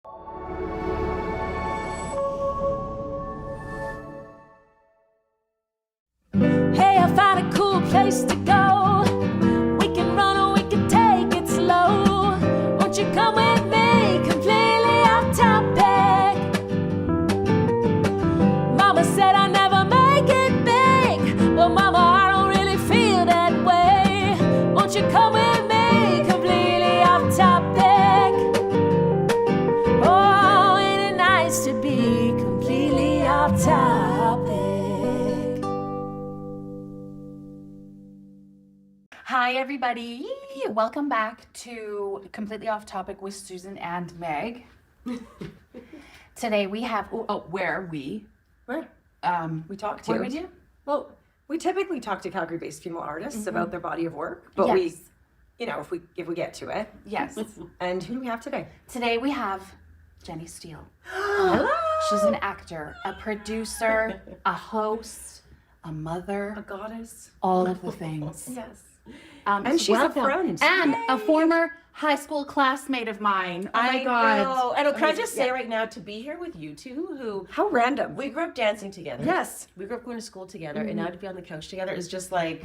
Hey, I found a cool place to go. We can run or we can take it slow. Won't you come with me? Completely off topic. Mama said I never make it big. Well, Mama, I don't really feel that way. Won't you come with me? Completely off topic. Oh, ain't it nice to be completely off topic? Hi, everybody. Welcome back to Completely Off Topic with Susan and Meg. Today we have, where are we? Where? We talked to. What do we do? Well, we typically talk to Calgary-based female artists about their body of work, but Yes. we, you know, if we get to it. Yes. And who do we have today? Today we have Jenny Steele. Hello. She's an actor, a producer, a host, a mother, A goddess. all of the things. Yes. And she's a friend. And a former high school classmate of mine. Oh my God. know. And can I just say right now, to be here with you two, who How random. we grew up dancing together. Yes. We grew up going to school together, and now to be on the couch together is just like,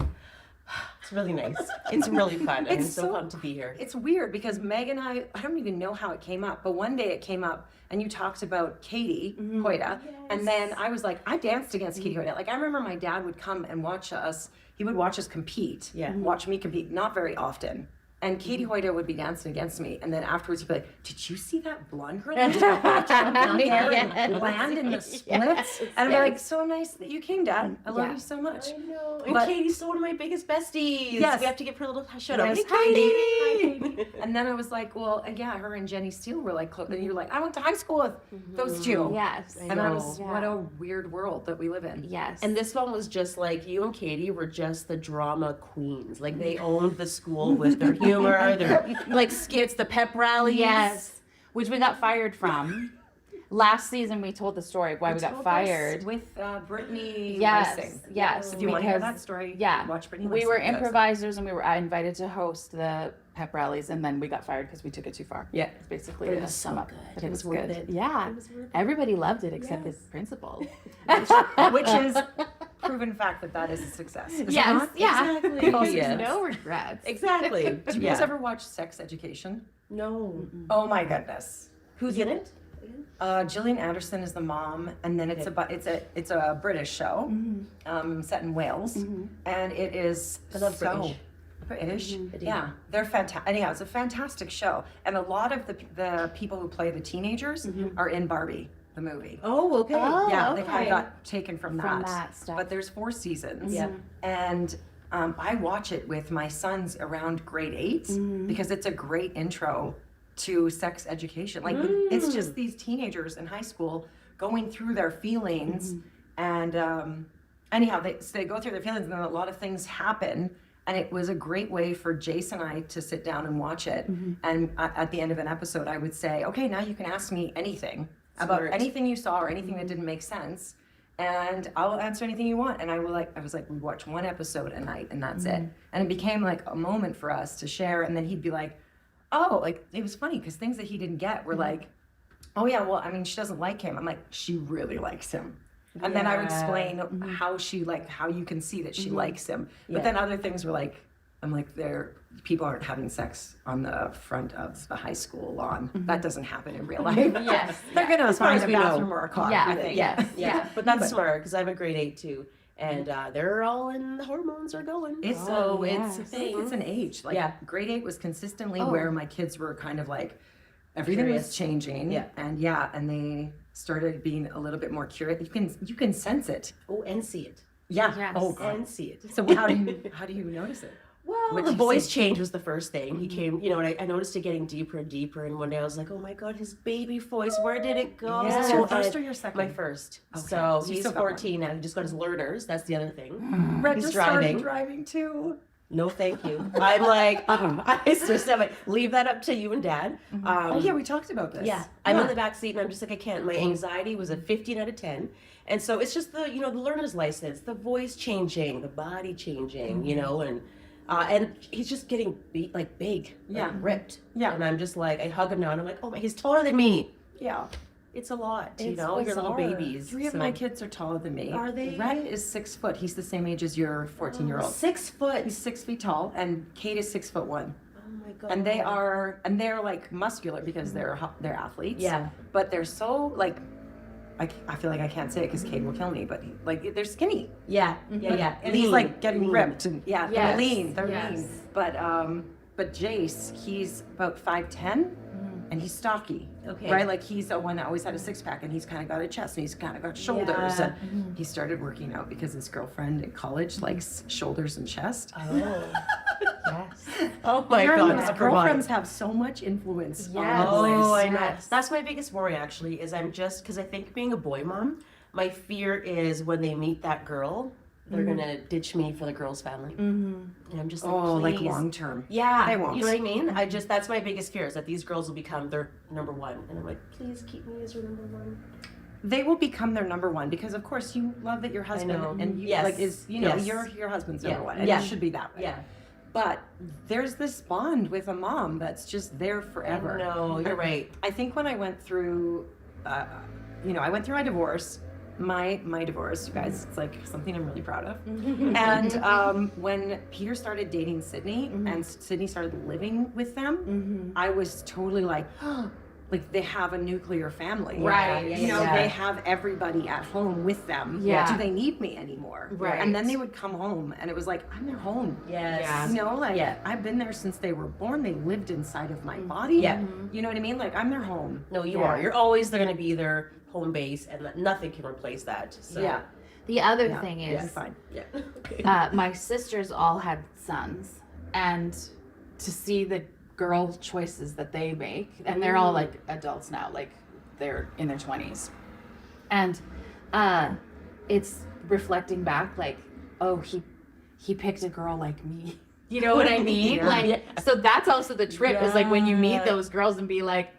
it's really nice. It's really fun. And it's so fun to be here. It's weird because Meg and I don't even know how it came up, but one day it came up and you talked about Katie Hoyda. And then I was like, I danced against Katie Hoyda. Like, I remember my dad would come and watch us. He would watch us compete. Yeah. Watch me compete, not very often. And Katie Hoyda would be dancing against me. And then afterwards he'd be like, did you see that blonde girl that just walked out there and land in the splits? And I'm like, so nice that you came, Dad. I love you so much. I know. And But- Katie's so one of my biggest besties. Yes. We have to give her a little shout out. Yes. Hi, Katie. Hi, Katie. And then I was like, well, yeah, her and Jenny Steele were like close. And you're like, I went to high school with those two. Yes. And I was, Yeah. what a weird world that we live in. Yes. And this one was just like, you and Katie were just the drama queens. Like, they owned the school with their humor, their like skits, the pep rallies. Yes, which we got fired from. Last season we told the story of why we got Told us fired. with Brittany Yes, Lacing. yes. If you want to hear because- that story, yeah, watch Brittany we were Lacing. improvisers and we were invited to host the pep rallies, and then we got fired because we took it too far. Yeah. It's basically But it a was sum so up. good. But It was worth good. it. Yeah, It was worth it. everybody loved it except the principal. Which is proven fact that is a success. Is it Yes, not? yeah. Exactly. Yes. No regrets. Exactly. Did you guys ever watch Sex Education? No. Oh my goodness. Who's in it? Gillian Anderson is the mom, and then it's a British show, set in Wales, and it is I love British. Yeah, they're fantastic. Anyhow, it's a fantastic show, and a lot of the people who play the teenagers are in Barbie, the movie. Oh, okay. Yeah, they kind okay. of got taken from that stuff. But there's 4 seasons. Yeah. And I watch it with my sons around grade 8 because it's a great intro to sex education. Like, it's just these teenagers in high school going through their feelings. And anyhow, they go through their feelings, and then a lot of things happen. And it was a great way for Jace and I to sit down and watch it. And at the end of an episode, I would say, okay, now you can ask me anything about anything you saw or anything that didn't make sense, and I'll answer anything you want. And I was like, we watch one episode a night, and that's it. And it became like a moment for us to share. And then he'd be like, oh, like, it was funny because things that he didn't get were like, oh yeah, well, I mean, she doesn't like him. I'm like, she really likes him. And then I would explain how you can see that she likes him. But then other things were like, I'm like, people aren't having sex on the front of the high school lawn. That doesn't happen in real life. Yes. They're gonna far find as a we know. bathroom or a car. Yeah, I think. yes. Yeah, but that's smart because I'm a grade 8 too, and they're all in. The hormones are going. It's yes. I think it's an age. Like, Yeah. grade 8 was consistently where my kids were kind of like, everything Curious. was changing. Yeah. And they started being a little bit more curious. You can sense it. Oh, and see it. Yeah. Yes. Oh, God. And see it. So how do you notice it? Well, What'd the you voice see? change was the first thing. He came, and I noticed it getting deeper and deeper. And one day I was like, oh my God, his baby voice, where did it go? Is this your And first or your second? My first. Okay. So So you he's still got one. 14 and he just got his learners. That's the other thing. Red He's just started driving. driving too. No, thank you. I'm like, I just said, leave that up to you and Dad. Oh yeah, we talked about this. Yeah, I'm in the back seat and I'm just like, I can't. My anxiety was a 15 out of 10. And so it's just the learner's license, the voice changing, the body changing, and he's just getting big, Yeah. ripped. Yeah. And I'm just like, I hug him now and I'm like, oh my, he's taller than me. Yeah. It's a lot, you It's know, your little bizarre. babies. 3 of my kids are taller than me. Are they? Red is 6 foot. He's the same age as your 14-year-old. 6 foot. He's 6 feet tall, and Kate is 6'1". Oh my god. And they're like muscular because they're athletes. Yeah. But they're so like, I feel like I can't say it because Kate will kill me. But like they're skinny. Yeah. Yeah. And he's like getting Lean. ripped and Yes. they're lean. They're Yes. lean. But Jace, he's about 5'10", and he's stocky. Okay. Right, like he's the one that always had a 6-pack, and he's kind of got a chest, and he's kind of got shoulders. Yeah. And he started working out because his girlfriend in college likes shoulders and chest. Oh. Yes. Oh my Apparently, god. his girlfriends have so much influence Yes. on boys. Oh, I know. Yes. That's my biggest worry actually, is I'm just, because I think being a boy mom, my fear is when they meet that girl, they're gonna ditch me for the girl's family. And I'm just like, Oh, like please. long term. Yeah, They won't. you know what I mean? That's my biggest fear, is that these girls will become their number one. And I'm like, please keep me as your number one. They will become their number one because, of course, you love that your husband know. and you Yes. like is Yes. your husband's Yeah. number one, and Yeah. it should be that way. Yeah. But there's this bond with a mom that's just there forever. No, you're right. I think when I went through, I went through my divorce. My divorce, you guys, it's like something I'm really proud of. And when Peter started dating Sydney and Sydney started living with them, I was totally like, like they have a nuclear family. Right, You know, yeah. they have everybody at home with them. Yeah. Do they need me anymore? Right. And then they would come home and it was like, I'm their home. Yes. Yeah. You know, like Yeah. I've been there since they were born. They lived inside of my body. Yeah. You know what I mean? Like I'm their home. No, you Yeah. are. You're always going to be their home base, and nothing can replace that. So. Yeah. The other Yeah. thing Yeah, is, fine. Yeah. my sisters all had sons, and to see the girl choices that they make, and they're all like adults now, like they're in their 20s, and it's reflecting back like, oh, he picked a girl like me. You know what I mean? Yeah. Like, so that's also the trip, is like when you meet Yeah. those girls and be like,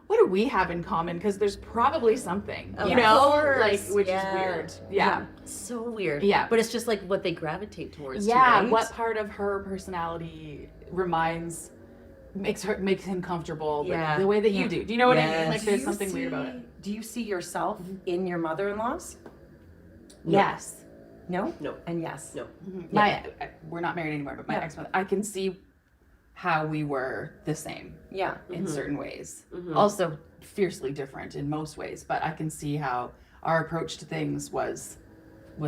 what do we have in common? Because there's probably something, you Of know, course. like, which Yeah. is weird. Yeah. So weird. Yeah. But it's just like what they gravitate towards. too, Yeah, right? what part of her personality makes him comfortable with Yeah. the way that you do? Do you know what I mean? Yes. Like Do there's you something weird about it. Do you see yourself in your mother-in-laws? Yes. No? No. And yes. No. We're not married anymore, but my Yeah. ex-mother, I can see how we were the same Yeah. in certain ways. Mhm. Also fiercely different in most ways, but I can see how our approach to things was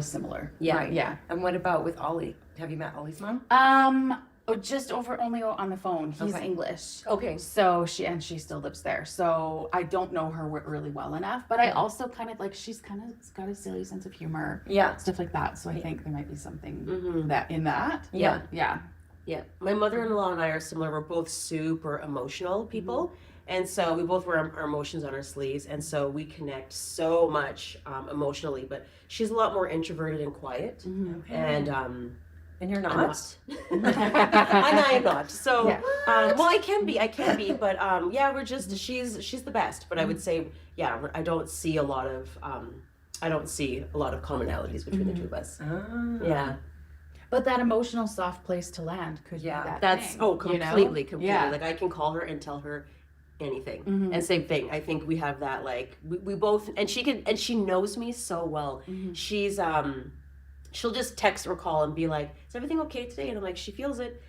similar. Yeah. Right. Yeah. And what about with Ollie? Have you met Ollie's mom? Just only on the phone. He's Okay. English. Okay. So she still lives there. So I don't know her really well enough, but I also kind of like, she's kind of got a silly sense of humor, Yeah. stuff like that. So I think there might be something Mhm. that. Yeah. Yeah. Yeah, my mother-in-law and I are similar. We're both super emotional people, and so we both wear our emotions on our sleeves, and so we connect so much emotionally. But she's a lot more introverted and quiet, Okay. and And you're not? I'm not. And I am not. So, Yeah. well, I can be, but yeah, we're just she's the best. But I would say, yeah, I don't see a lot of commonalities between the two of us. Ah. Yeah. But that emotional soft place to land could Yeah. be that That's thing, completely, you know? completely. Yeah. Like I can call her and tell her anything. Mhm. And same thing. I think we have that like we both, and she knows me so well. She's she'll just text or call and be like, "Is everything okay today?" And I'm like, "She feels it."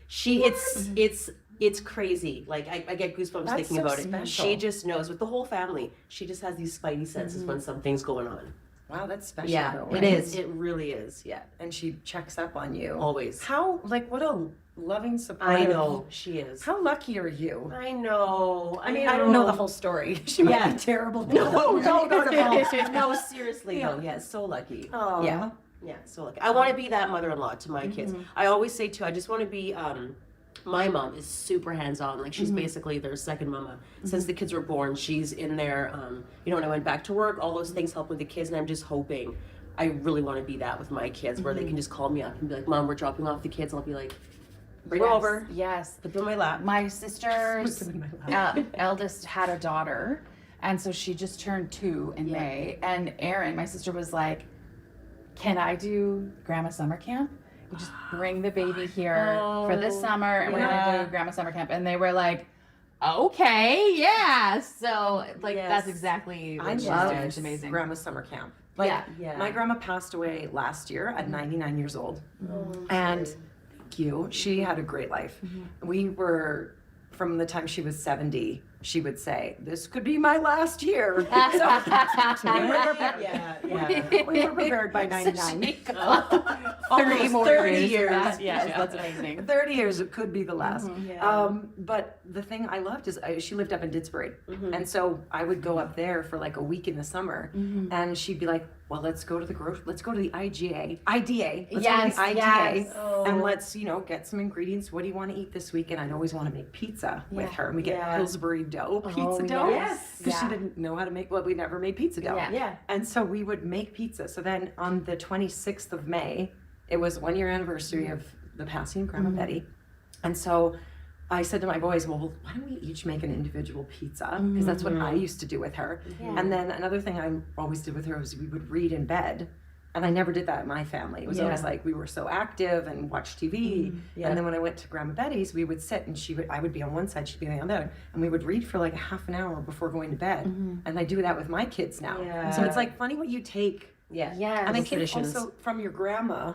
It's crazy. Like I get goosebumps That's thinking so about special. it. She just knows, with the whole family. She just has these spidey senses when something's going on. Wow, that's special. Yeah, though, it right? is. It really is. Yeah, And she checks up on you. always. How, like, what a loving support. I know she is. How lucky are you? I know. I mean, I don't know the whole story. She might Yeah. be terrible. No, no. no, seriously though. Yeah, so lucky. Oh. Yeah, yeah, so lucky. I want to be that mother-in-law to my kids. I always say too, I just want to be. My mom is super hands-on. Like she's basically their second mama. Since the kids were born, she's in there. When I went back to work, all those things help with the kids, and I'm just hoping. I really want to be that with my kids, where they can just call me up and be like, "Mom, we're dropping off the kids." I'll be like, "Bring them over." Yes. Put them in my lap. My sister's eldest had a daughter, and so she just turned 2 in May. And Erin, my sister, was like, "Can I do Grandma Summer Camp? You just bring the baby here for this summer, and we're gonna do Grandma Summer Camp." And they were like, okay, yeah. So like Yes. that's exactly I what she's love doing. It's amazing. grandma's summer camp. Like, Yeah. my grandma passed away last year at 99 years old. Oh, And thank you. She had a great life. We were, from the time she was 70, she would say, "This could be my last year." So we were prepared. yeah. We were prepared by 99. 30 more 30 years. years. Yes, that's amazing. 30 years, it could be the last. Yeah. But the thing I loved is she lived up in Didsbury. And so I would go up there for like a week in the summer, and she'd be like, well, let's go to the let's go to the IDA. Let's go to Yes, the IDA, yes. and let's, get some ingredients. What do you want to eat this week? And I'd always want to make pizza with her. And we get Pillsbury dough, pizza dough. yes. Because she didn't know how to make, we never made pizza dough. Yeah. And so we would make pizza. So then on the 26th of May, it was 1 year anniversary of the passing of Grandma Betty. And so I said to my boys, well, why don't we each make an individual pizza? Because that's what I used to do with her. And then another thing I always did with her was we would read in bed. And I never did that in my family. It was always like we were so active and watched TV. And then when I went to Grandma Betty's, we would sit and I would be on one side, she'd be on the other. And we would read for like a half an hour before going to bed. And I do that with my kids now. So it's like funny what you take. Yeah. And I think traditions. also from your grandma,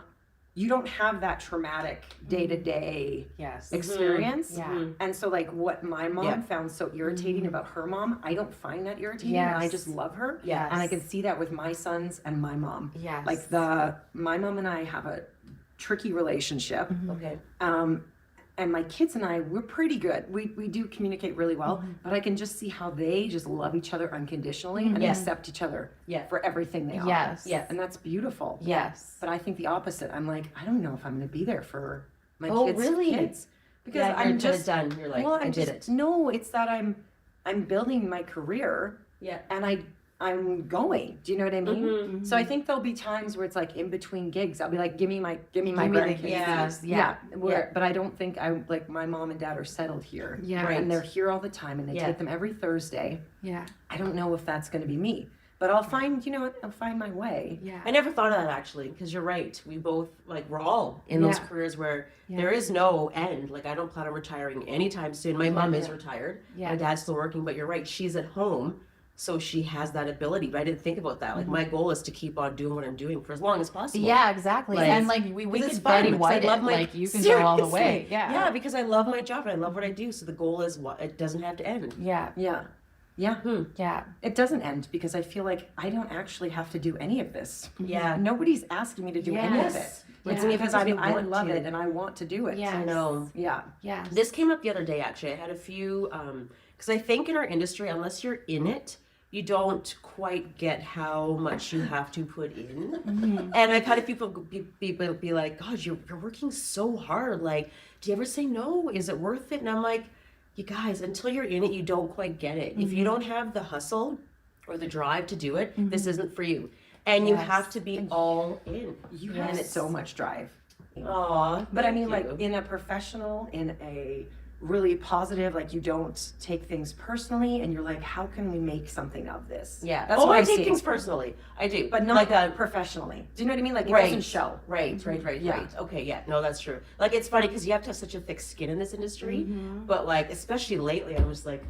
you don't have that traumatic day-to-day Yes. experience. Yeah. And so like what my mom found so irritating about her mom, I don't find that irritating. And I Yes. just love her. Yes. And I can see that with my sons and my mom. Yes. Like my mom and I have a tricky relationship. Okay. And my kids and I, we're pretty good. We do communicate really well, but I can just see how they just love each other unconditionally and accept each other for everything they are. Yes. Yes. And that's beautiful. Yes. But I think the opposite. I'm like, I don't know if I'm going to be there for my Oh, kids' really? kids. Because Yeah, I'm you're just done. You're like, I did it. No, it's that I'm building my career Yeah. and I'm going. Do you know what I mean? So I think there'll be times where it's like in between gigs, I'll be like, give me my grandkids. Yes. But I don't think my mom and dad are settled here. Yeah. Right. And they're here all the time and they take them every Thursday. Yeah. I don't know if that's going to be me, but I'll find, I'll find my way. Yeah. I never thought of that actually, because you're right. We both we're all in those careers where there is no end. Like I don't plan on retiring anytime soon. My mom is retired. Yeah. My dad's still working, but you're right. She's at home, so she has that ability. But I didn't think about that. Like my goal is to keep on doing what I'm doing for as long as possible. Yeah, exactly. Like, and like we it's could fun, Betty because I White love it. my- Like you can go all the way. Seriously. Yeah. Yeah, because I love my job and I love what I do. So the goal is it doesn't have to end. Yeah. Yeah. Yeah. Yeah. It doesn't end because I feel like I don't actually have to do any of this. Yeah. Nobody's asking me to do any of it. Yes. It's Yeah. because we I want love to. it and I want to do it. Yeah. I know. Yeah. Yeah. This came up the other day, actually. I had a few, because I think in our industry, unless you're in it, you don't quite get how much you have to put in. And I've had people be like, God, you're working so hard. Like, do you ever say no? Is it worth it? And I'm like, you guys, until you're in it, you don't quite get it. If you don't have the hustle or the drive to do it, this isn't for you. And you have to be all in. You have so much drive. Aw, But I thank mean, like you. in a professional, in a really positive, like you don't take things personally and you're like, how can we make something of this? Yeah. That's Oh, what I I take see. things personally. I do. But not like professionally. Do you know what I mean? Like it Right. doesn't show. Right. Yeah. Okay, yeah, no, that's true. Like, it's funny because you have to have such a thick skin in this industry, but like, especially lately, I was like,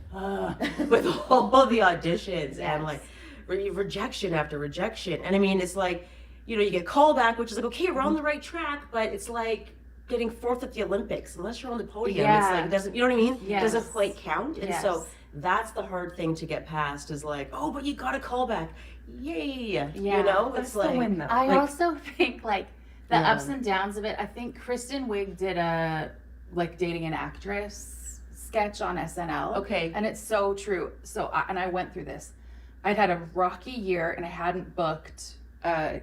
with all the auditions and like rejection after rejection. And I mean, it's like, you get callback, which is like, okay, we're on the right track, but it's like getting fourth at the Olympics. Unless you're on the podium, it's Yeah. like, it doesn't, you know what I mean? Yes. It doesn't quite count. And so Yes. that's the hard thing to get past is like, oh, but you got a callback. Yay. Yeah. That's It's the like, win though. I Like, also think like the ups and downs of it. I think Kristen Wiig did a like dating an actress sketch on SNL. Okay. And it's so true. So I went through this. I'd had a rocky year and I hadn't booked a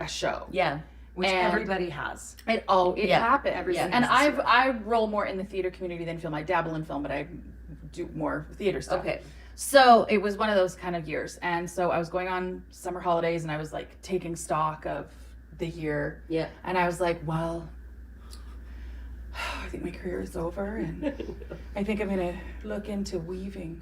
show. yeah. which and- everybody has. It Yeah. happened. Everything And has I roll more in the theater community than film. I dabble in film, but I do more theater stuff. Okay. So it was one of those kind of years. And so I was going on summer holidays and I was like taking stock of the year. Yeah. And I was like, well, I think my career is over and I think I'm going to look into weaving.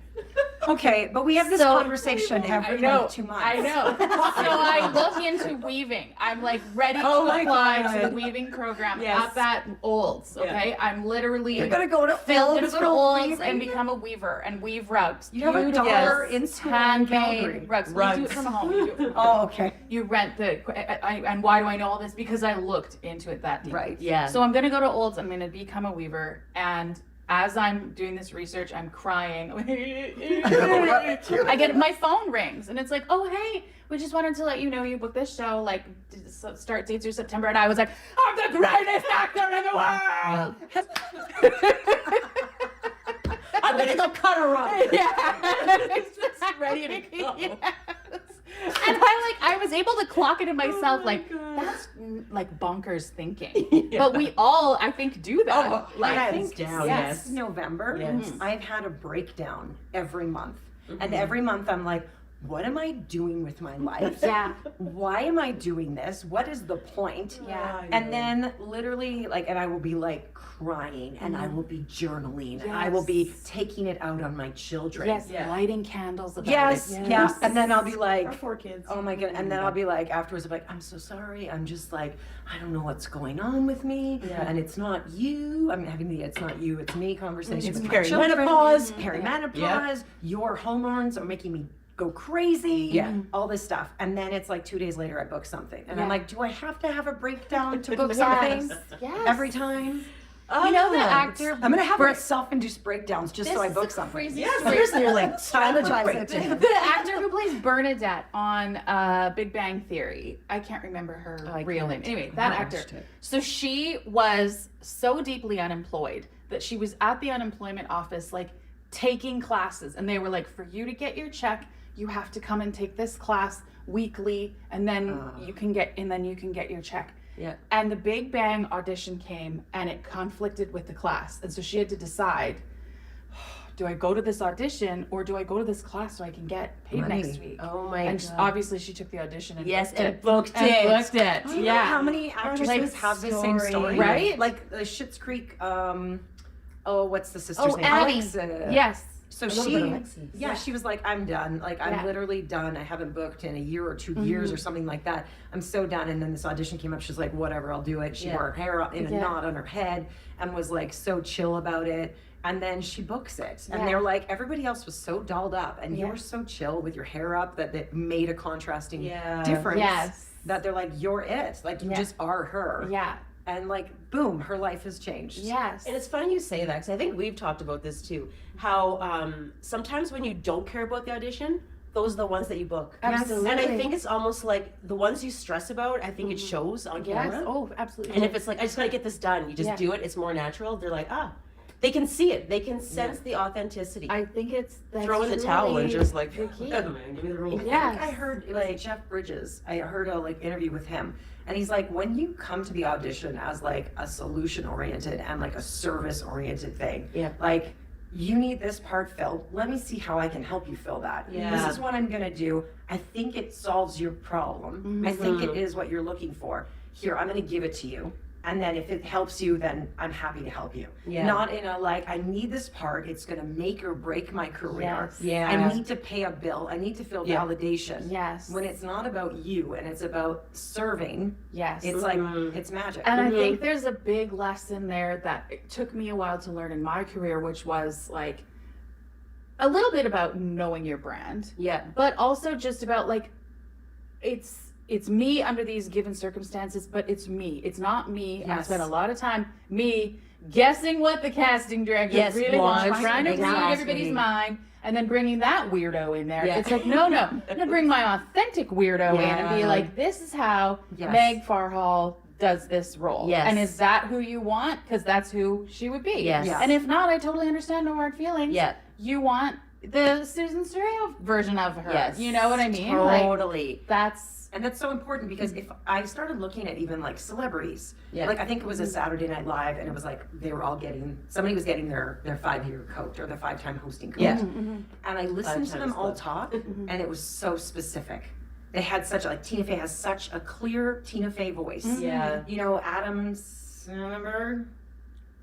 Okay, but we have this conversation every like 2 months. I know. So I look into weaving. I'm like ready to apply to the weaving program up at Olds. Okay, I'm literally gonna go to go Olds to Olds and become a weaver and weave rugs. You have a daughter in school in Calgary. Handmade rugs. You do it from home. You do it from home. Oh, okay. You rent and why do I know all this? Because I looked into it that deep. Right. Yeah. So I'm gonna go to Olds. I'm gonna become a weaver, and as I'm doing this research, I'm crying. I get my phone rings, and it's like, "Oh, hey, we just wanted to let you know you booked this show. Like, start dates through September." And I was like, "I'm the greatest actor in the world." I'm gonna go cut her up. It's just ready to go. Yes. And I was able to clock it in myself, that's like bonkers thinking. But we all, I think, do that. Hands down, yes. November, I've had a breakdown every month. And every month I'm like, what am I doing with my life? Why am I doing this? What is the point? And then literally and I will be crying and I will be journaling and I will be taking it out on my children. Lighting candles about Yes. And then I'll be like, Our 4 kids. oh my God. And then I'll be like, afterwards, I'm like, I'm so sorry. I'm just I don't know what's going on with me. And it's not you. I'm having the it's not you, it's me conversation with my children. Perimenopause. Your hormones are making me go crazy, all this stuff. And then it's 2 days later I book something. And I'm like, do I have to have a breakdown to book something every time? You know the actor. I'm gonna have self-induced breakdowns just so I book something. Seriously, Strategize it. The actor who plays Bernadette on Big Bang Theory. I can't remember her real name. Anyway, that actor. So she was so deeply unemployed that she was at the unemployment office taking classes, and they were like, for you to get your check, you have to come and take this class weekly, and then you can get your check. And the Big Bang audition came, and it conflicted with the class, and so she had to decide, do I go to this audition or do I go to this class so I can get paid next week? Oh my and God. Obviously she took the audition and booked it. Booked it. Do you know how many actresses have the same story? Right? Like the Schitt's Creek, what's the sister's name? Abby. Alexa. Yes. So she was like, I'm done. I'm literally done. I haven't booked in a year or 2 years or something like that. I'm so done. And then this audition came up. She's like, whatever, I'll do it. She wore her hair up in a knot on her head and was so chill about it. And then she books it. And they're like, everybody else was so dolled up and you were so chill with your hair up that it made a contrasting difference. Yes. That they're like, you're it. You just are her. Yeah. And boom, her life has changed. Yes. And it's funny you say that because I think we've talked about this too. How sometimes when you don't care about the audition, those are the ones that you book. Absolutely. And I think it's almost like the ones you stress about, I think it shows on camera. Yes. Oh, absolutely. And if it's I just gotta get this done, you just do it, it's more natural. They're like, they can see it. They can sense the authenticity. I think that's throw in the towel and just the key. man, give me the rule. Yes. I heard it was Jeff Bridges. I heard a interview with him, and he's like, when you come to the audition as a solution oriented and a service oriented thing, you need this part filled. Let me see how I can help you fill that. This is what I'm gonna do. I think it solves your problem. I think it is what you're looking for. Here, I'm gonna give it to you. And then if it helps you, then I'm happy to help you. Not in a I need this part, it's gonna make or break my career. I need to pay a bill, I need to feel validation. Yes. When it's not about you and it's about serving, it's it's magic. And I think there's a big lesson there that it took me a while to learn in my career, which was a little bit about knowing your brand. But also just about it's me under these given circumstances, but it's me. It's not me. I spent a lot of time guessing what the casting director really wants, trying to read everybody's mind, and then bringing that weirdo in there. It's no. I'm gonna bring my authentic weirdo in and be like, this is how Meg Farhall does this role. And is that who you want? Because that's who she would be. And if not, I totally understand, no hard feelings. You want the Susan Stereo version of her. You know what I mean? Totally. And that's so important because if I started looking at even celebrities, I think it was a Saturday Night Live, and it was they were all somebody was getting their 5-year coat or their 5-time hosting coat. And I listened to them all talk, and it was so specific. They had such Tina Fey has such a clear Tina Fey voice. You know, Adams, remember?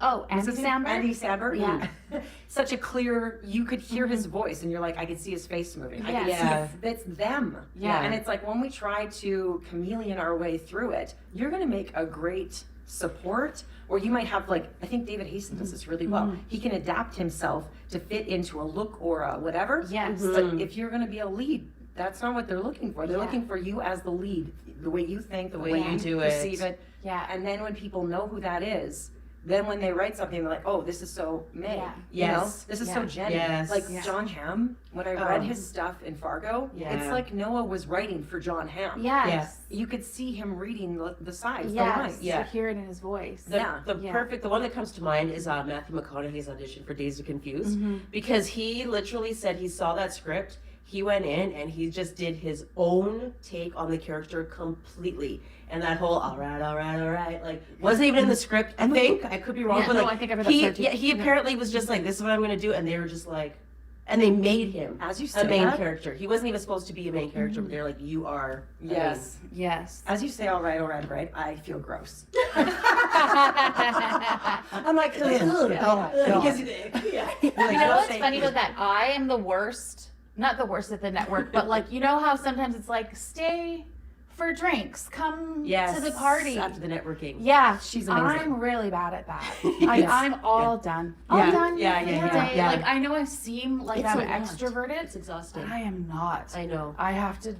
Oh, What's Andy his name? Samberg? Andy Samberg. Yeah. Such a clear, you could hear his voice and you're like, I could see his face moving. I could Yes. see it's them. Yeah. And it's like when we try to chameleon our way through it, you're going to make a great support, or you might have like, I think David Hastings does this really well. He can adapt himself to fit into a look or a whatever. Yes. But if you're going to be a lead, that's not what they're looking for. They're Yeah. looking for you as the lead, the way you think, the way way you you do it. perceive it. Yeah. And then when people know who that is, then when they write something, they're like, oh, this is so Meg. Yeah. You know? Yes. This is so Yeah. Jenny. Yes. Like Yeah. John Hamm, when I read his stuff in Fargo, Yeah. it's like Noah was writing for John Hamm. Yes. You could see him reading the sides, the Yes. lines. Yeah. To hear it in his voice. The Yeah. The one that comes to mind is Matthew McConaughey's audition for Dazed and Confused, because he literally said he saw that script, he went in and he just did his own take on the character completely, and that whole all right, like wasn't even in the script. I think I could be wrong, Yeah, but no, like I think I read that he, story too. yeah, he apparently was just like, this is what I'm gonna do, and they were just like, and they made him As you a say main that, character. He wasn't even supposed to be a main character, but they're like, you are. a main." yes. Yes. As you say, all right, I feel gross. I'm like, because yeah. You know what's funny about that? I am the worst, not the worst at the network, but like, you know how sometimes it's like, stay for drinks, come Yes, to the party. after the networking. Yeah, She's amazing. I'm really bad at that. Yes. I'm all done. All Yeah. done. Yeah, for yeah, the yeah, day. yeah. Like I know I seem like It's I'm a lot. extroverted, It's exhausting. but I am not. I know. I have to.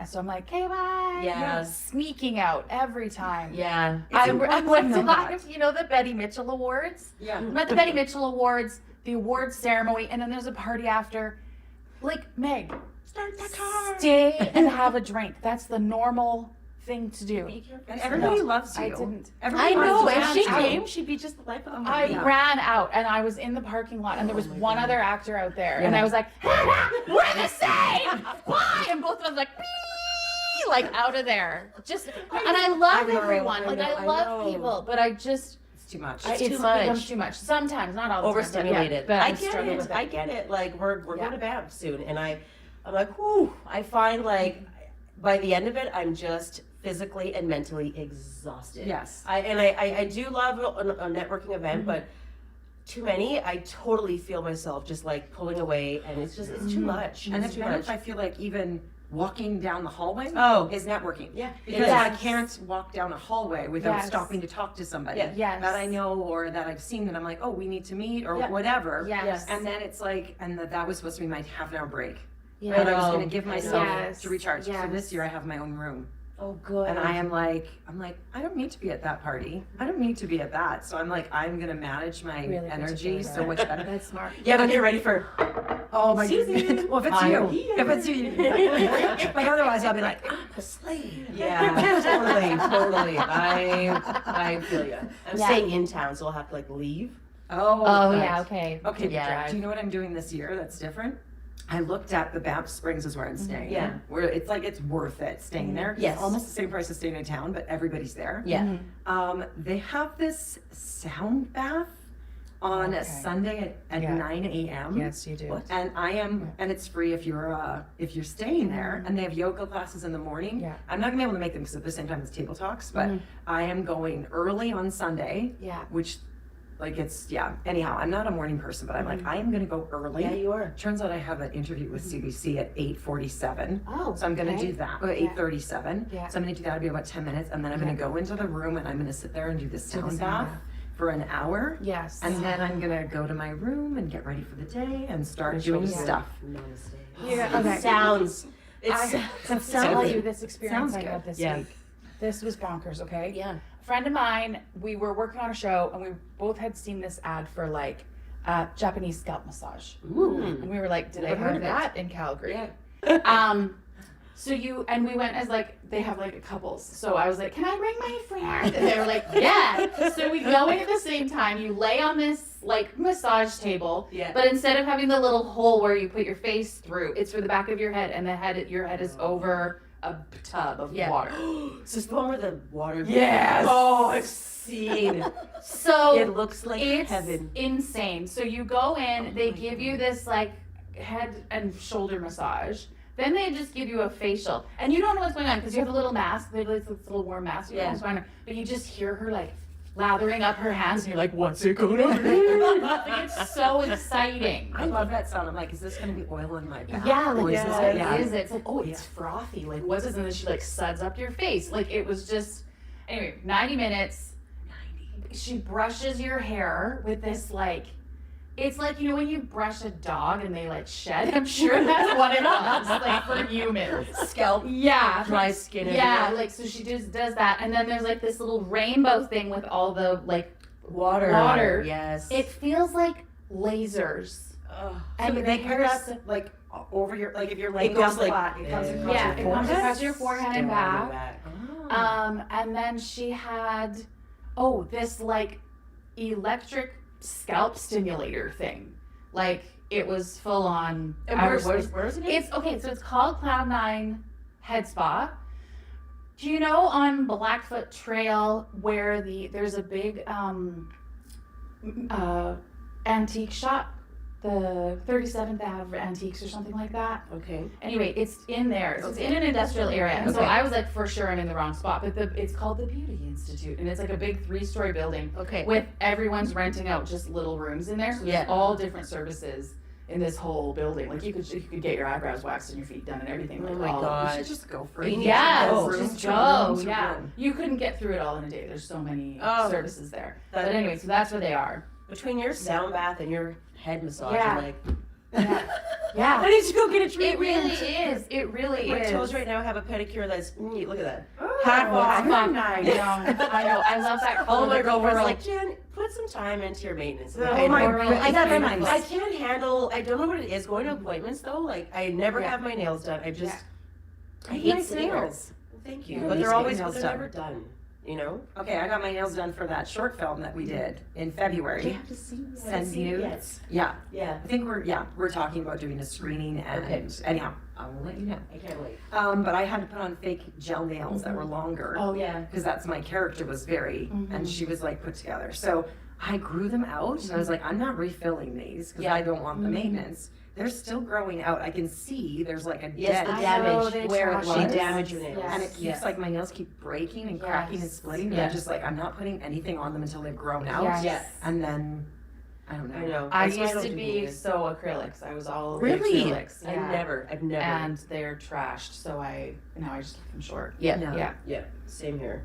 So I'm like, okay, bye. Yeah. Sneaking out every time. Yeah. I important went to to know that. you know the Betty Mitchell Awards. Yeah. I'm at the Betty Mitchell Awards, the awards ceremony, and then there's a party after. Like Meg, Start the car. stay and have a drink. That's the normal thing to do. And everybody loves you. I didn't. Everybody I know. loves you. If she out. came, she'd be just the life of I Yeah. ran out and I was in the parking lot and there was my one God. other actor out there and I was like, we're the same! Why? And both of us like, "Bee!" like out of there. Just and I love I know, everyone. I Like know, I I love know. people, but I just It's too much. it too much. becomes too much. Sometimes, not all the time. Overstimulated. But I I struggle get with it. it. I get it. Like we're Yeah. going to Banff soon, and I'm like, whew. I find like by the end of it, I'm just physically and mentally exhausted. Yes. I do love a networking event, but too many, I totally feel myself just like pulling away, and it's too much. And it's it's too better much. if I feel like even walking down the hallway Oh. is networking. Yeah. Because Yes. I can't walk down a hallway without Yes. stopping to talk to somebody Yeah. Yes. that I know or that I've seen that I'm like, oh, we need to meet or Yeah. whatever. Yes. And then it's like, and that was supposed to be my half-an-hour break. Yeah. But I was know. going to give myself Yes. to recharge. So Yes. this year I have my own room. Oh, good. And I'm like, I don't need to be at that party. I don't need to be at that. So I'm like, I'm going to manage my Really energy particular. so much better. That's smart. Yeah, but get ready for. Oh my Susan, goodness. Well, if it's I'm you. here. If it's you. Like otherwise I'll be like, I'm a slave. Yeah, totally. I feel you. I'm Yeah. staying in town, so I'll have to like leave. Oh, Oh right. yeah, okay. Okay, Yeah. do you know what I'm doing this year that's different? I looked at the Banff Springs is where I'm staying. Yeah. Where it's like it's worth it staying there. 'Cause Yes. It's almost the same price as staying in town, but everybody's there. Yeah. They have this sound bath on a Okay. Sunday at Yeah. 9 a.m. Yes, you do. And and it's free if you're staying there. And they have yoga classes in the morning. Yeah. I'm not gonna be able to make them because at the same time it's table talks, but I am going early on Sunday. Yeah. Which, like Anyhow, I'm not a morning person, but I'm like I am gonna go early. Yeah, you are. Turns out I have an interview with CBC at 8:47. Oh, So I'm gonna okay. do that. Or 8:37. Yeah. So I'm gonna do that. It'll be about 10 minutes, and then I'm gonna go into the room and I'm gonna sit there and do the sound sound bath bath. for an hour. Yes. And then I'm gonna go to my room and get ready for the day and start doing Yeah. stuff. Namaste. Yeah, okay. It sounds. I Sounds tell good. you this experience Sounds I good. had this Yeah. week. This was bonkers, okay? Yeah. A friend of mine, we were working on a show and we both had seen this ad for like Japanese scalp massage. And we were like, did I Never heard have of it. that in Calgary? Yeah. We went as like, they have like couples. So I was like, can I bring my friend? And they were like, yeah. So we go in at the same time. You lay on this like massage table. Yeah. But instead of having the little hole where you put your face through, it's for the back of your head and your head is over a tub of water. So it's the one where the water. Yes. Oh, I've seen. So It looks like it's heaven. insane. So you go in, they give you this like head and shoulder massage. Then they just give you a facial. And you don't know what's going on because you have a little mask. They have this little warm mask. You don't know what's going on. But you just hear her like lathering up her hands, and you're like, what's it gonna be? Like, it's so exciting. I love that sound. I'm like, is this going to be oil on my back? Yeah, like, Or is what this, is it? It's like, oh, it's frothy. Like, what's this? And then she like suds up your face. Like, it was just, anyway, 90 minutes. She brushes your hair with this like, it's like, you know, when you brush a dog and they like shed, I'm sure that's what it was, like for humans. Scalp, Yeah. dry skin. Yeah, everywhere. like, so she just does that. And then there's like this little rainbow thing with all the like water. Yes. It feels like lasers. And And they it kind of hurts. like over your, like if you're laying goes on the like back, it comes across Yeah, your it comes forehead. across your forehead and Down back. the back. And then she had, this like electric scalp stimulator thing. Like, it was full on. And where's it? It's okay, so it's called Cloud9 Head Spa. Do you know on Blackfoot Trail where there's a big antique shop, the 37th Ave Antiques or something like that? Okay. Anyway, it's in there. So it's in an industrial area. And so Okay. I was like, for sure I'm in the wrong spot. But it's called the Beauty Institute. And it's like a big 3-story building Okay. with everyone's renting out just little rooms in there. So there's Yeah. all different services in this whole building. Like you could get your eyebrows waxed and your feet done and everything. Like Oh my all- God. You should just go for You it. need Yeah, to go. Room just to go. room to Yeah. room. You couldn't get through it all in a day. There's so many Oh. services there. That- But anyway, so that's where they are. Between your sound bath and your head massage, Yeah. I'm like, Yeah. Yeah. I need to go get a It treatment. really is. It really My is. toes right now have a pedicure that's neat. Look at that. Half I off. know. I know. I love that. All of my girlfriends are girl. like, Jen, put some time into your maintenance. Oh I my know. God. I, That can't, reminds- I can't handle, I don't know what it is, going to appointments though. Like, I never Yeah. have my nails done. I just, I Nice hate sitting there. nails. Thank you. Yeah, But these they're always, nails they're done. never done. You know? Okay, I got my nails done for that short film that we did in February. to see. Send you. Yes. Yeah, Yeah. I think we're talking about doing a screening and Okay. anyhow, I will let you know. I can't wait. But I had to put on fake gel nails that were longer. Oh yeah. Because that's my character was very, and she was like put together. So I grew them out. I was like, I'm not refilling these because I don't want the maintenance. They're still growing out. I can see there's like a Yes, the dent damage they where it trash was. She damaged your nails. Yes. And it keeps Yes. like my nails keep breaking and cracking and Yes. splitting. And Yes. I'm just like, I'm not putting anything on them until they've grown out. Yes. Yes. And then I don't know. I know. I That's why used don't to do be nails. so acrylics. I was all Really? acrylics. I've Yeah. never. And they're trashed, so now I just keep them short. Yeah. No. Yeah. Yeah. Same here.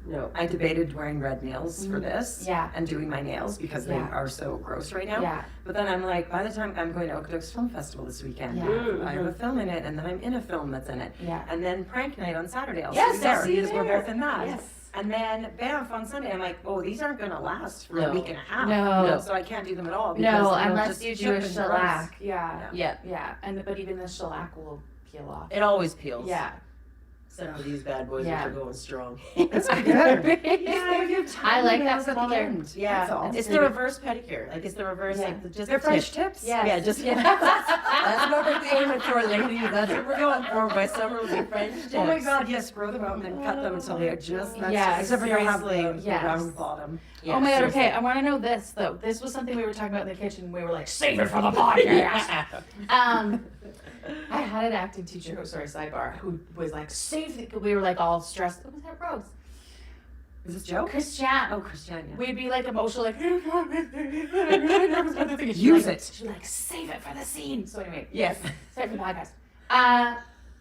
No. I debated wearing red nails for this Yeah. and doing my nails because they Yeah. are so gross right now. Yeah. But then I'm like, by the time I'm going to Okotoks Film Festival this weekend, Yeah. I have a film in it, and then I'm in a film that's in it. Yeah. And then prank night on Saturday. I'll Yes, see you I'll there. see you because We're there. both in that. Yes. And then Banff on Sunday, I'm like, oh, these aren't going to last for No. a week and a half. No. So I can't do them at all. because No, they'll unless just you chip do a and shellac. gross. Yeah. Yeah. Yeah. But even the shellac will peel off. It always peels. Yeah. Except for these bad boys, Yeah. which are going strong. That's good. Yeah, you have I like that nails at the color. end. Yeah. That's all. It's the reverse pedicure. Like it's the reverse, Yeah. like just They're the French tip. tips. Yes. Yeah, just that's what we're aiming for, ladies. That's what we're going for. By summer, we'll be French tips. Oh my God, yes, grow them out and then cut them until they are just, that's Yeah, except for you have the seriously, yes. round bottom. Yeah, Oh my God, seriously. okay, I want to know this though. This was something we were talking about in the kitchen. We were like, save it for the podcast. I had an acting teacher, sidebar, who was like, save it. We were like all stressed. What was that, Rose? Is this Joe? Christian. Oh, Christiane. We'd be like emotional, like, Use it. She's like, save it for the scene. So anyway, Yes. save it for the podcast.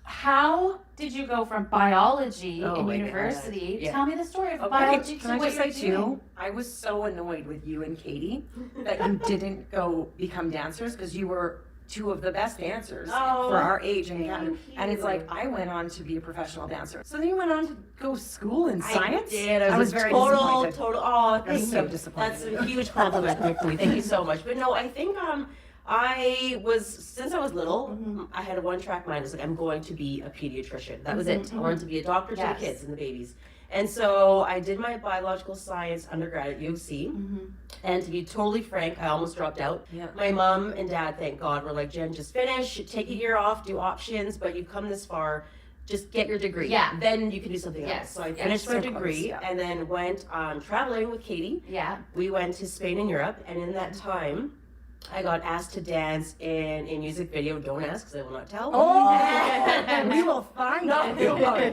How did you go from biology Oh in my God. university? Yeah. Tell me the story of Okay, biology can to I what just say you're doing. too? I was so annoyed with you and Katie that you didn't go become dancers because you were two of the best dancers Oh, for our age and thank and it's you. like I went on to be a professional dancer. So then you went on to go school in science. I did. I was very total. disappointed. Oh, thank so you. disappointed. That's a huge compliment for me. Thank you so much. But no, I think I was since I was little. I had a one-track mind. I was like, I'm going to be a pediatrician. That was it. I wanted to be a doctor to Yes. the kids and the babies. And so I did my biological science undergrad at U of C. And to be totally frank, I almost dropped out. Yeah. My mom and dad, thank God, were like, Jen, just finish, take a year off, do options, but you've come this far, just get your degree. Yeah. Then you can do something Yes. else. So I Yes. finished my So close, degree yeah. and then went traveling with Katie. Yeah. We went to Spain and Europe, and in that time, I got asked to dance in a music video. Don't ask, because I will not tell. Oh, we will find out.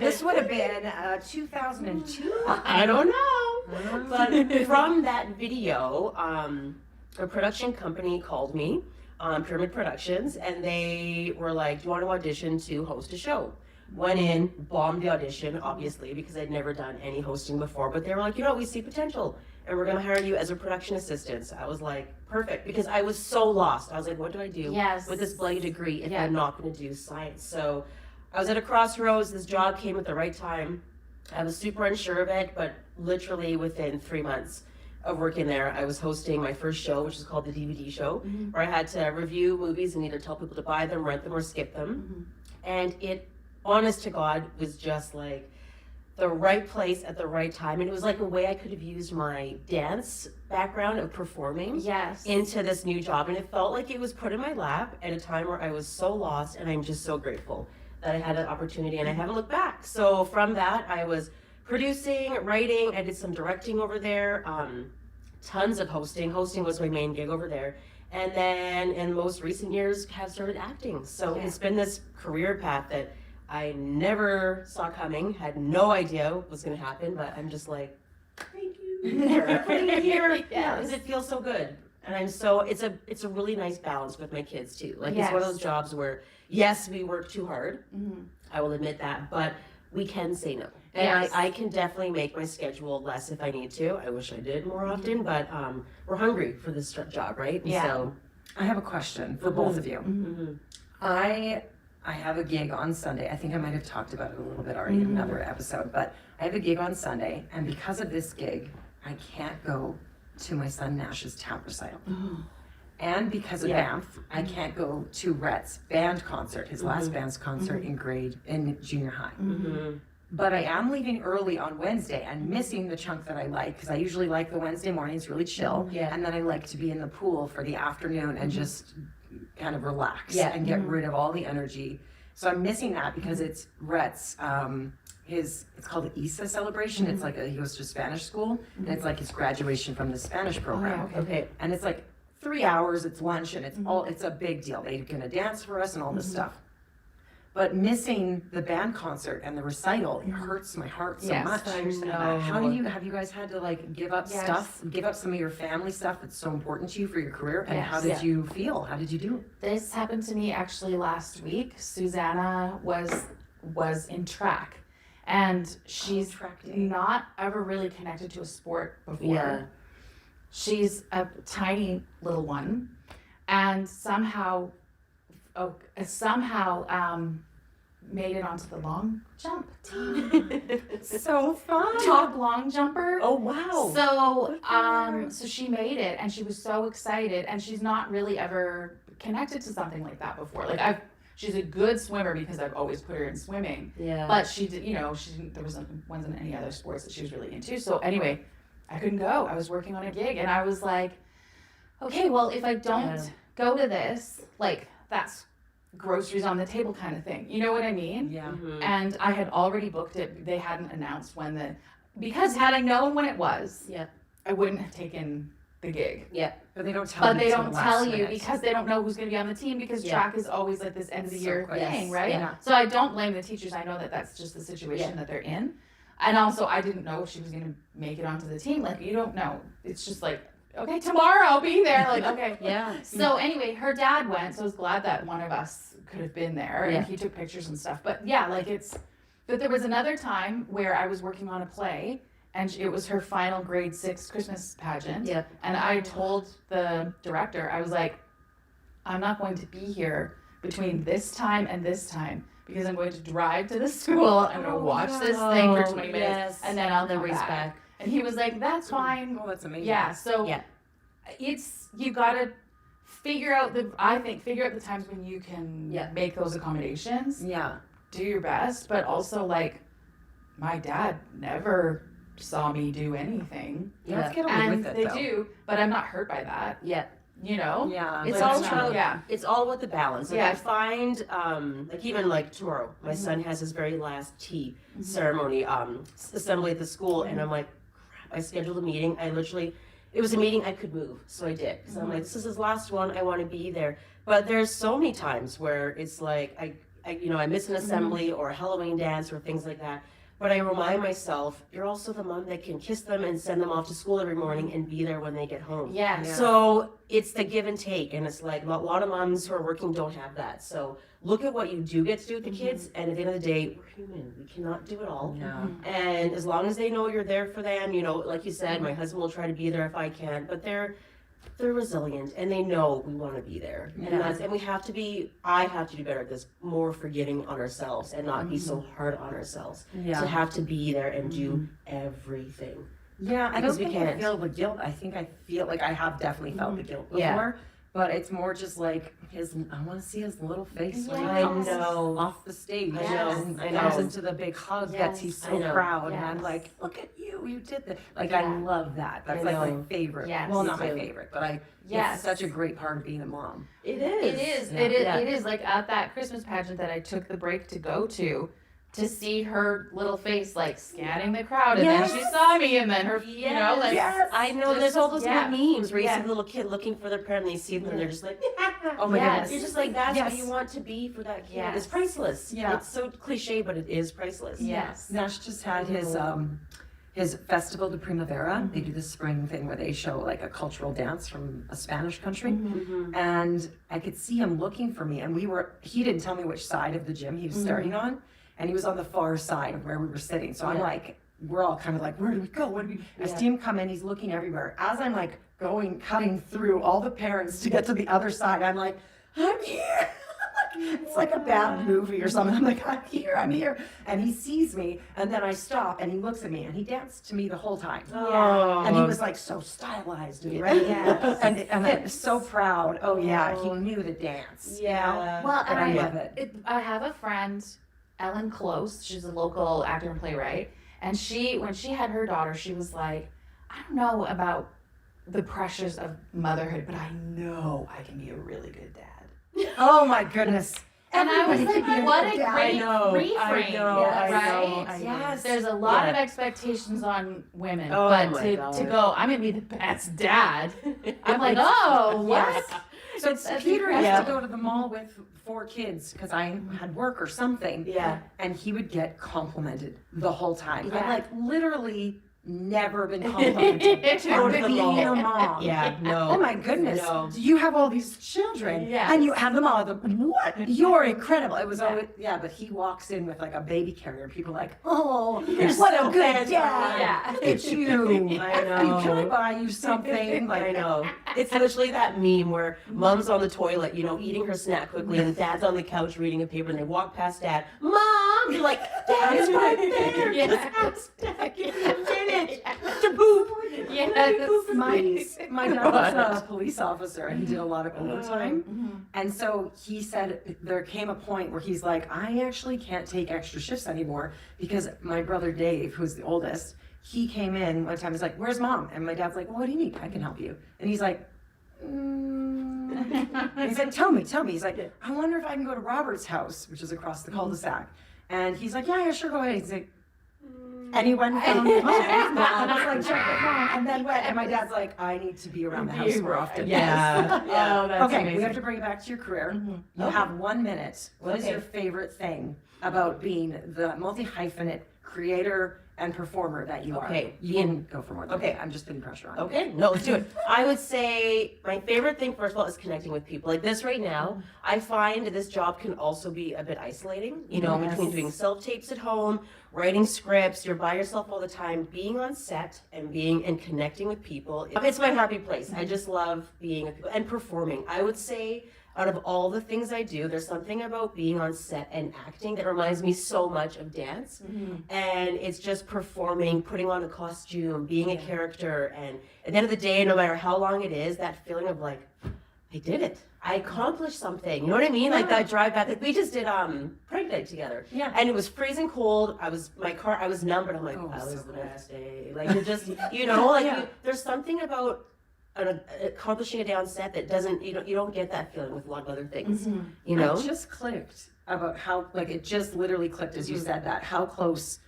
This would have been 2002. I don't know. But from that video, a production company called me, Pyramid Productions, and they were like, do you want to audition to host a show? Went in, bombed the audition, obviously, because I'd never done any hosting before, but they were like, we see potential, and we're going to hire you as a production assistant. So I was like, perfect, because I was so lost. I was like, what do I do with this bloody degree if I'm not going to do science? So I was at a crossroads. This job came at the right time. I was super unsure of it, but literally within 3 months of working there, I was hosting my first show, which is called the DVD show, where I had to review movies and either tell people to buy them, rent them, or skip them. And it, honest to God, was just like the right place at the right time. And it was like a way I could have used my dance background of performing into this new job. And it felt like it was put in my lap at a time where I was so lost, and I'm just so grateful that I had an opportunity, and I haven't looked back. So from that, I was producing, writing, I did some directing over there, tons of hosting. Hosting was my main gig over there. And then in most recent years, have started acting. So it's been this career path that I never saw coming, had no idea what was going to happen, but I'm just like, thank you for putting it here, because it feels so good. And I'm so, it's a really nice balance with my kids too. Like it's one of those jobs where, yes, we work too hard, I will admit that, but we can say no. And I can definitely make my schedule less if I need to. I wish I did more often, but we're hungry for this job, right? And so I have a question for both of you. I have a gig on Sunday. I think I might have talked about it a little bit already in another episode, but I have a gig on Sunday, and because of this gig, I can't go to my son Nash's tap recital. And because of Banff, I can't go to Rhett's band concert, his last band's concert in junior high. But I am leaving early on Wednesday and missing the chunk that I like, because I usually like the Wednesday mornings, really chill, and then I like to be in the pool for the afternoon and just kind of relax and get rid of all the energy. So I'm missing that because it's Rhett's, it's called the ISA celebration. It's like he goes to Spanish school, and it's like his graduation from the Spanish program. And it's like 3 hours, it's lunch, and it's a big deal. They're gonna dance for us and all this stuff. But missing the band concert and the recital, it hurts my heart so much. How do have you guys had to like give up stuff, give up some of your family stuff that's so important to you for your career? And how did you feel? How did you do? This happened to me actually last week. Susanna was in track, and she's not ever really connected to a sport before. She's a tiny little one, and somehow made it onto the long jump team. So fun. Top long jumper. Oh wow. So she made it, and she was so excited, and she's not really ever connected to something like that before. Like she's a good swimmer because I've always put her in swimming. But she did, there wasn't any other sports that she was really into. So anyway, I couldn't go. I was working on a gig, and I was like, okay, well, if I don't go to this, like that's groceries on the table kind of thing. You know what I mean? And I had already booked it. They hadn't announced because had I known when it was, I wouldn't have taken the gig. But they don't tell you. But they don't tell you because they don't know who's going to be on the team, because track is always like this end of the year thing, right? So I don't blame the teachers. I know that that's just the situation that they're in. And also, I didn't know if she was going to make it onto the team. Like, you don't know. It's just like, okay, tomorrow I'll be there. Like, okay. So anyway, her dad went, so I was glad that one of us could have been there, and he took pictures and stuff. But but there was another time where I was working on a play, and it was her final grade 6 Christmas pageant. And I told the director, I was like, I'm not going to be here between this time and this time, because I'm going to drive to the school, I'm going to watch this thing for 20 minutes, and then I'll come back. And he was like, that's fine. Oh, that's amazing. You got to figure out the times when you can make those accommodations. Do your best, but also like my dad never saw me do anything. Let's get away with it, they do, but I'm not hurt by that. It's all about it's all with the balance. Like I find even like tomorrow, my son has his very last tea ceremony assembly at the school, and I'm like, crap, I scheduled a meeting. It was a meeting I could move, so I did. So I'm like, this is his last one, I want to be there. But there's so many times where it's like I miss an assembly or a Halloween dance or things like that. But I remind myself, you're also the mom that can kiss them and send them off to school every morning and be there when they get home. Yes. So it's the give and take, and it's like a lot of moms who are working don't have that. So look at what you do get to do with the kids, and at the end of the day, we're human. We cannot do it all. Yeah. And as long as they know you're there for them, you know, like you said, my husband will try to be there if I can, but they're resilient and they know we want to be there. And we have to be, I have to do better at this, more forgiving on ourselves and not be so hard on ourselves. Yeah. To have to be there and do everything. Yeah, I don't Because we think I can't. feel the guilt. I think I feel like I have definitely felt the guilt before. Yeah. But it's more just like I want to see his little face when he I comes know. off the stage I know, and I comes know. into the big hug. Yes, He's I so know. proud, and I'm Yes. like, look at you did that. Like Yeah. I love that. That's I like my know. favorite. Yes, well, me not my too. favorite, but Yes. it's such a great part of being a mom. It It is. Yeah. It is. Yeah. It is like at that Christmas pageant that I took the break to go to see her little face like scanning the crowd, and Yes. then she saw me, and then her, you know, like Yes. I know, just- there's all those yeah. little memes where you see Yeah. the little kid looking for their parent and they see them and they're just like, Oh my Yes. goodness. you're just like, that's Yes. what you want to be for that kid. Yes. It's priceless. Yeah. It's so cliche, but it is priceless. Yes. Nash just had his Festival de Primavera. They do this spring thing where they show like a cultural dance from a Spanish country. And I could see him looking for me, and he didn't tell me which side of the gym he was starting on, and he was on the far side of where we were sitting. So I'm like, we're all kind of like, where do we go? I see him come in, he's looking everywhere. As I'm like cutting through all the parents to get to the other side, I'm like, I'm here. It's like a bad movie or something. I'm like, I'm here. And he sees me, and then I stop, and he looks at me, and he danced to me the whole time. Oh. And he was like so stylized and ready. Yes. And I was so proud. Oh yeah, he knew to dance. Yeah. Well, But and I love it. I have a friend, Ellen Close. She's a local actor and playwright, and when she had her daughter, she was like, I don't know about the pressures of motherhood, but I know I can be a really good dad. Oh my goodness. And I was Everybody like, can be what a dad. great I know, reframe, I know, right? Yes. There's a lot Yeah. of expectations on women, Oh but my to God. go, I'm gonna be the best dad. I'm like, oh, what? So That's Peter incredible. used to go to the mall with 4 kids because I had work or something. Yeah. And he would get complimented the whole time. Yeah. I'm like literally never been complimented for being a mom. Yeah, no. Oh my goodness. No. You have all these children Yes. and you have them all. What? You're incredible. It was always, but he walks in with like a baby carrier and people are like, oh, what a good dad. Yeah. Look at you. I know. Can I buy you something? Like, I know. It's literally that meme where mom's on the toilet, you know, eating her snack quickly, and dad's on the couch reading a paper, and they walk past dad. Mom! You're like, Dad's right there. Yeah. Just ask Dad. Finish. To poop. Yes. my dad was a police officer and he did a lot of overtime. And so he said there came a point where he's like, I actually can't take extra shifts anymore because my brother Dave, who's the oldest, he came in one time, he's like, where's mom? And my dad's like, well, what do you need? I can help you. And he's like, And he's like, tell me. He's like, I wonder if I can go to Robert's house, which is across the cul-de-sac. And he's like, yeah, sure, go ahead. He's like, and he went and found his mom. And I was like, check with mom. And then went, and my dad's like, I need to be around the house more often. Yes. Yeah. Oh, that's Okay, amazing. we have to bring it back to your career. You have 1 minute. What is your favorite thing about being the multi-hyphenate creator and performer that you are? Okay, You can go for more than okay. that. I'm just putting pressure on you. Okay, no, let's do it. I would say my favorite thing, first of all, is connecting with people. Like this right now, I find this job can also be a bit isolating, you know, between doing self-tapes at home, writing scripts, you're by yourself all the time, being on set and connecting with people. It's my happy place. I just love being with people and performing. I would say out of all the things I do, there's something about being on set and acting that reminds me so much of dance. And it's just performing, putting on a costume, being a character. And at the end of the day, no matter how long it is, that feeling of like, I did it. I accomplished something. You know what I mean? Like that drive back. Like we just did prank night together. Yeah. And it was freezing cold. I was numb, but I'm like, Oh, that was so the good. best day. Like it just, you know, like Yeah. there's something about accomplishing a day on set that doesn't, you don't get that feeling with a lot of other things. You know? It just clicked about how, like, it just literally clicked as you said that, how close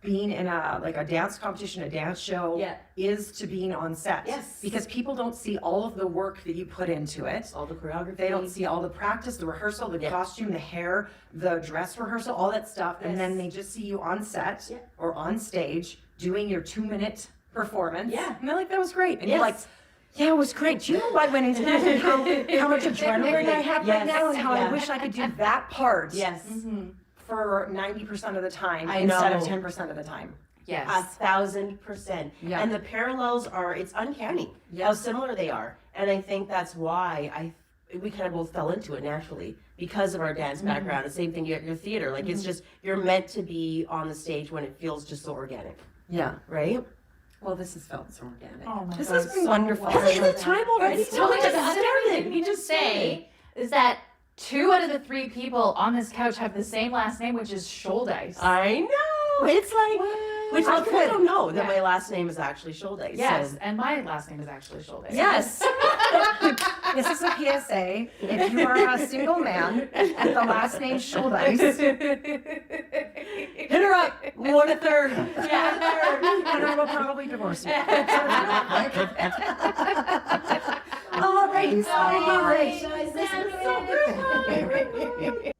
being in a dance competition, a dance show, Yeah. is to being on set. Yes. Because people don't see all of the work that you put into it. All the choreography. They don't see all the practice, the rehearsal, the Yeah. costume, the hair, the dress rehearsal, all that stuff. And then Yes. they just see you on set Yeah. or on stage doing your 2-minute performance. Yeah. And they're like, that was great. And Yes. you're like, yeah, it was great. Do you know what went into that? And how much adrenaline I have right Yes. now, and how I Yeah. wish I could do that part Yes. for 90% of the time I instead of know. 10% of the time. Yes. 1,000%. Yeah. And the parallels it's uncanny Yeah. how similar they are. And I think that's why we kind of both fell into it naturally because of our dance background. The same thing, your theater. Like, it's just, you're meant to be on the stage when it feels just so organic, Yeah. right? Well, this has felt so organic. Oh my This God, has been so wonderful. well Look at the time already. It's totally Just just started. Can you just say is that 2 out of the 3 people on this couch have the same last name, which is Shouldice. I know. It's like, which I most people could. don't know that Yeah. my last name is actually Shouldice. Yes, So. and my last name is actually Shouldice. Yes. This is a PSA. If you are a single man with the last name Shouldice, Hit her up. We want a third. Yeah, and I will probably divorce you. All right, All right. sorry. This is so good.